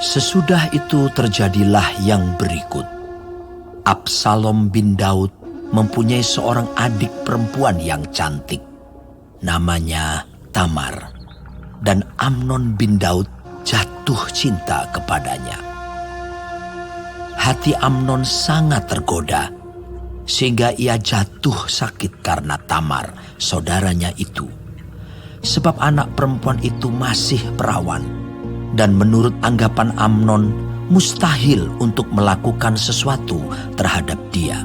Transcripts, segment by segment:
Sesudah itu terjadilah yang berikut. Absalom bin Daud mempunyai seorang adik perempuan yang cantik. Namanya Tamar. Dan Amnon bin Daud jatuh cinta kepadanya. Hati Amnon sangat tergoda, sehingga ia jatuh sakit karena Tamar, saudaranya itu. Sebab anak perempuan itu masih perawan, dan menurut anggapan Amnon, mustahil untuk melakukan sesuatu terhadap dia.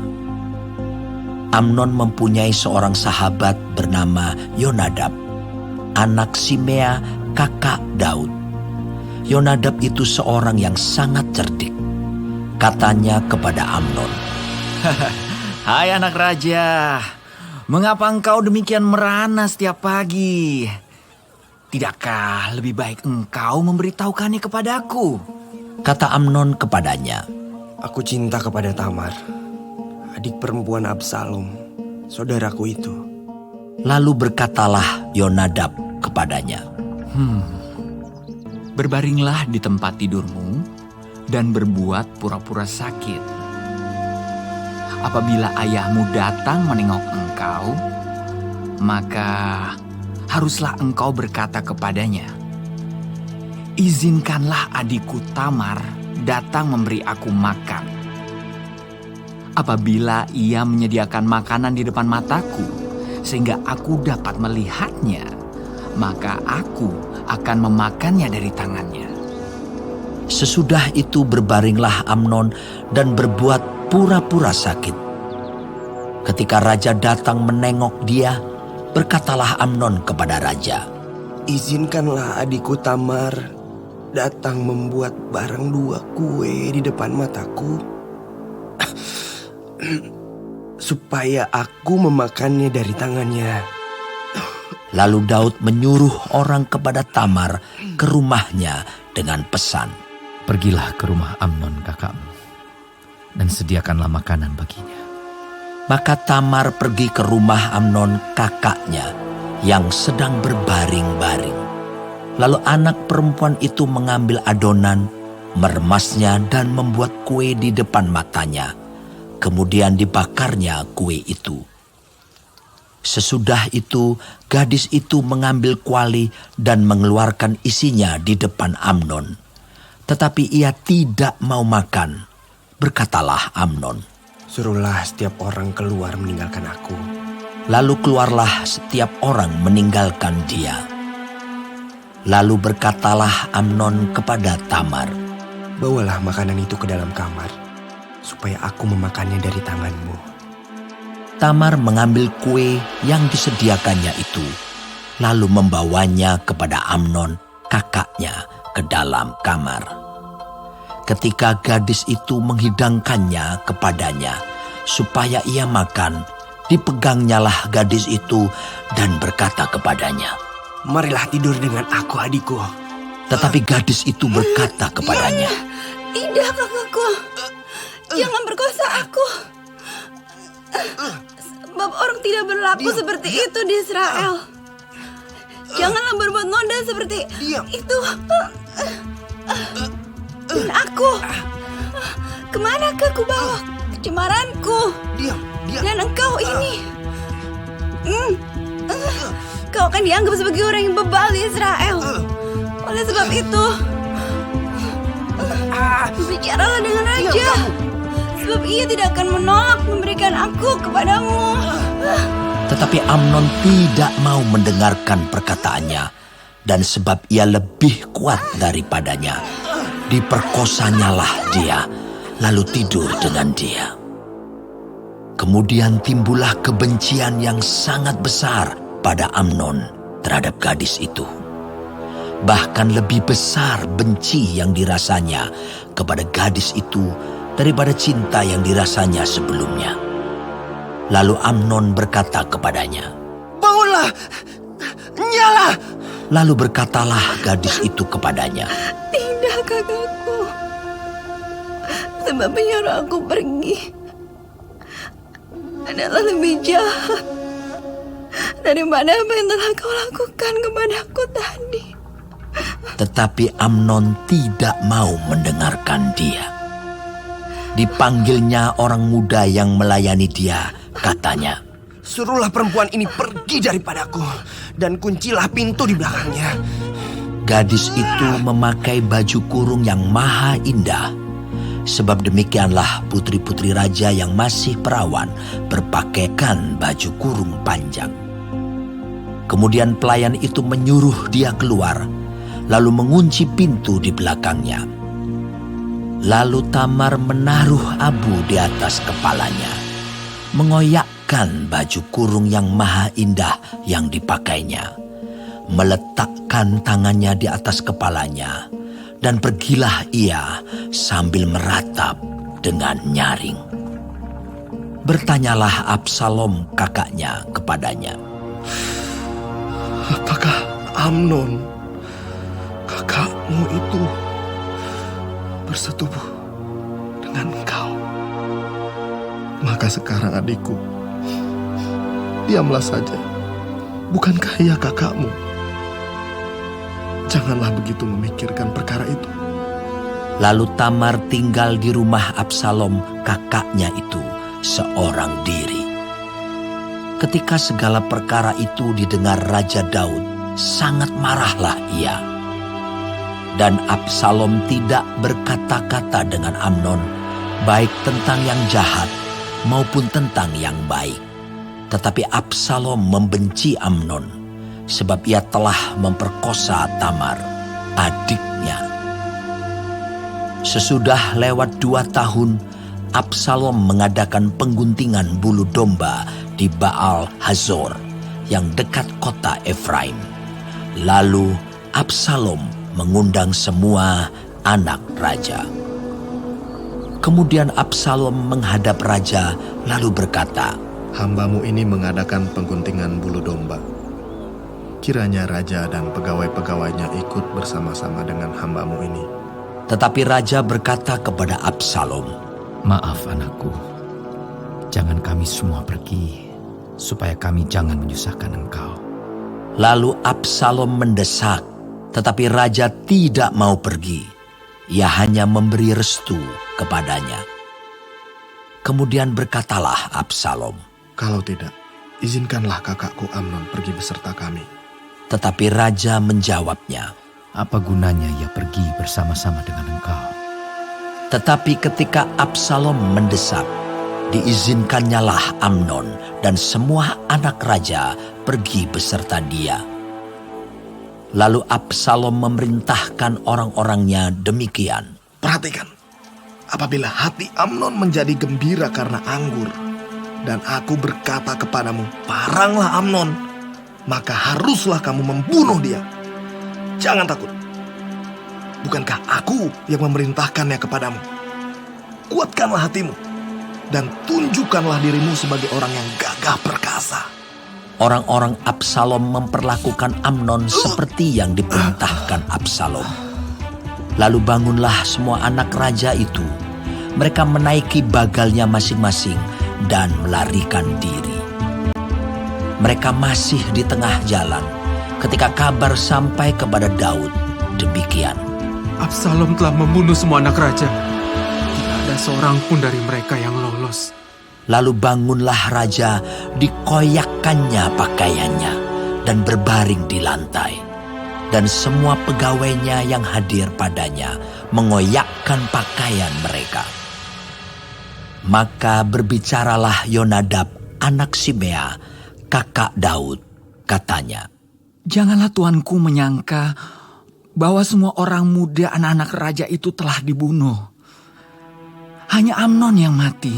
Amnon mempunyai seorang sahabat bernama Yonadab, anak Simea, kakak Daud. Yonadab itu seorang yang sangat cerdik. Katanya kepada Amnon, Hai anak raja, mengapa engkau demikian merana setiap pagi? Tidakkah lebih baik engkau memberitahukannya kepadaku? Kata Amnon kepadanya, Aku cinta kepada Tamar, adik perempuan Absalom, saudaraku itu. Lalu berkatalah Yonadab kepadanya, Berbaringlah di tempat tidurmu dan berbuat pura-pura sakit. Apabila ayahmu datang menengok engkau, maka haruslah engkau berkata kepadanya, Izinkanlah adikku Tamar datang memberi aku makan. Apabila ia menyediakan makanan di depan mataku, sehingga aku dapat melihatnya, maka aku akan memakannya dari tangannya. Sesudah itu berbaringlah Amnon dan berbuat pura-pura sakit. Ketika raja datang menengok dia, berkatalah Amnon kepada raja, Izinkanlah adikku Tamar datang membuat barang 2 kue di depan mataku, supaya aku memakannya dari tangannya. Lalu Daud menyuruh orang kepada Tamar ke rumahnya dengan pesan, Pergilah ke rumah Amnon kakakmu, dan sediakanlah makanan baginya. Maka Tamar pergi ke rumah Amnon kakaknya yang sedang berbaring-baring. Lalu anak perempuan itu mengambil adonan, meremasnya dan membuat kue di depan matanya. Kemudian dibakarnya kue itu. Sesudah itu gadis itu mengambil kuali dan mengeluarkan isinya di depan Amnon. Tetapi ia tidak mau makan. Berkatalah Amnon, Suruhlah setiap orang keluar meninggalkan aku. lalu keluarlah setiap orang meninggalkan dia. Lalu berkatalah Amnon kepada Tamar, Bawalah makanan itu ke dalam kamar, supaya aku memakannya dari tanganmu. Tamar mengambil kue yang disediakannya itu, lalu membawanya kepada Amnon, kakaknya, ke dalam kamar. Ketika gadis itu menghidangkannya kepadanya, supaya ia makan, dipegangnyalah gadis itu dan berkata kepadanya, Marilah tidur dengan aku, adikku. Tetapi gadis itu berkata kepadanya, Tidak, kakakku. Jangan perkosa aku. Sebab orang tidak berlaku seperti itu di Israel. Janganlah berbuat noda seperti itu. Dan aku, kemanakah ku bawa kecemaranku? Dan engkau ini, kau akan dianggap sebagai orang yang bebal di Israel. Oleh sebab itu, bicaralah dengan raja, sebab ia tidak akan menolak memberikan aku kepadamu. Tetapi Amnon tidak mau mendengarkan perkataannya, dan sebab ia lebih kuat daripadanya, diperkosanyalah dia, lalu tidur dengan dia. Kemudian timbullah kebencian yang sangat besar pada Amnon terhadap gadis itu. Bahkan lebih besar benci yang dirasanya kepada gadis itu daripada cinta yang dirasanya sebelumnya. Lalu Amnon berkata kepadanya, Bangunlah, nyala. Lalu berkatalah gadis itu kepadanya, Tidak, kakakku. Sebab menyuruh aku pergi adalah lebih jahat daripada apa yang telah kau lakukan kepadaku tadi. Tetapi Amnon tidak mau mendengarkan dia. Dipanggilnya orang muda yang melayani dia, katanya, Suruhlah perempuan ini pergi daripadaku dan kuncilah pintu di belakangnya. gadis itu memakai baju kurung yang maha indah. Sebab demikianlah putri-putri raja yang masih perawan berpakaikan baju kurung panjang. Kemudian pelayan itu menyuruh dia keluar, lalu mengunci pintu di belakangnya. Lalu Tamar menaruh abu di atas kepalanya, mengoyakkan baju kurung yang maha indah yang dipakainya, meletakkan tangannya di atas kepalanya, dan pergilah ia sambil meratap dengan nyaring. Bertanyalah Absalom kakaknya kepadanya, Apakah Amnon, kakakmu itu, bersetubuh dengan engkau? Maka sekarang adikku, diamlah saja. Bukankah ia kakakmu? Janganlah begitu memikirkan perkara itu. Lalu Tamar tinggal di rumah Absalom kakaknya itu seorang diri. Ketika segala perkara itu didengar Raja Daud, sangat marahlah ia. Dan Absalom tidak berkata-kata dengan Amnon, baik tentang yang jahat maupun tentang yang baik. Tetapi Absalom membenci Amnon, sebab ia telah memperkosa Tamar, adiknya. Sesudah lewat 2 tahun, Absalom mengadakan pengguntingan bulu domba di Baal Hazor yang dekat kota Efraim. Lalu Absalom mengundang semua anak raja. Kemudian Absalom menghadap raja lalu berkata, Hambamu ini mengadakan pengguntingan bulu domba. Kiranya raja dan pegawai-pegawainya ikut bersama-sama dengan hambamu ini. Tetapi raja berkata kepada Absalom, Maaf anakku, jangan kami semua pergi, supaya kami jangan menyusahkan engkau. Lalu Absalom mendesak, tetapi raja tidak mau pergi. Ia hanya memberi restu kepadanya. Kemudian berkatalah Absalom, Kalau tidak, izinkanlah kakakku Amnon pergi beserta kami. tetapi raja menjawabnya, Apa gunanya ia pergi bersama-sama dengan engkau? tetapi ketika Absalom mendesak, diizinkannyalah Amnon dan semua anak raja pergi beserta dia. Lalu Absalom memerintahkan orang-orangnya demikian. Perhatikan, apabila hati Amnon menjadi gembira karena anggur, dan aku berkata kepadamu, paranglah Amnon, maka haruslah kamu membunuh dia. Jangan takut. Bukankah aku yang memerintahkannya kepadamu? Kuatkanlah hatimu, dan tunjukkanlah dirimu sebagai orang yang gagah perkasa. Orang-orang Absalom memperlakukan Amnon seperti yang diperintahkan Absalom. Lalu bangunlah semua anak raja itu. Mereka menaiki bagalnya masing-masing dan melarikan diri. Mereka masih di tengah jalan ketika kabar sampai kepada Daud demikian. Absalom telah membunuh semua anak raja. Tidak ada seorang pun dari mereka yang lolos. Lalu bangunlah raja, dikoyakkannya pakaiannya dan berbaring di lantai. Dan semua pegawainya yang hadir padanya mengoyakkan pakaian mereka. Maka berbicaralah Yonadab, anak Simea, kakak Daud, katanya, Janganlah tuanku menyangka bahwa semua orang muda anak-anak raja itu telah dibunuh. Hanya Amnon yang mati.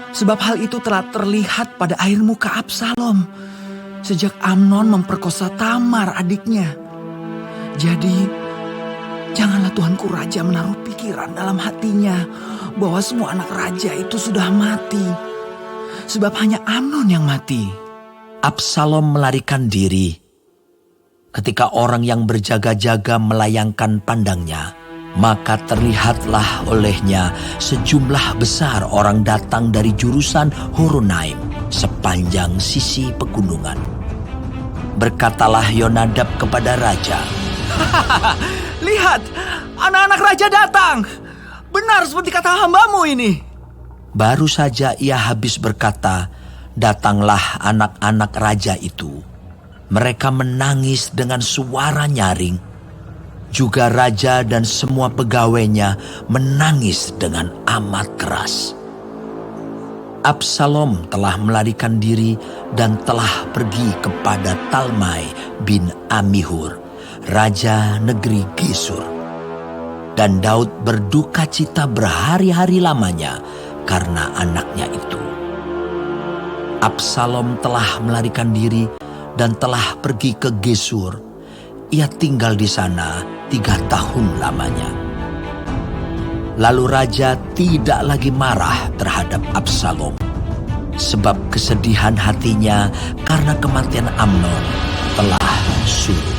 Sebab hal itu telah terlihat pada air muka Absalom sejak Amnon memperkosa Tamar adiknya. Jadi janganlah tuanku raja menaruh pikiran dalam hatinya bahwa semua anak raja itu sudah mati. Sebab hanya Amnon yang mati. Absalom melarikan diri. Ketika orang yang berjaga-jaga melayangkan pandangnya, maka terlihatlah olehnya sejumlah besar orang datang dari jurusan Horonaim sepanjang sisi pegunungan. Berkatalah Yonadab kepada raja, Lihat, anak-anak raja datang. Benar seperti kata hambamu ini. Baru saja ia habis berkata, datanglah anak-anak raja itu. Mereka menangis dengan suara nyaring. Juga raja dan semua pegawainya menangis dengan amat keras. Absalom telah melarikan diri dan telah pergi kepada Talmai bin Amihur, raja negeri Gesur. Dan Daud berduka cita berhari-hari lamanya karena anaknya itu. Absalom telah melarikan diri dan telah pergi ke Gesur. Ia tinggal di sana 3 tahun lamanya. Lalu raja tidak lagi marah terhadap Absalom, sebab kesedihan hatinya karena kematian Amnon telah surut.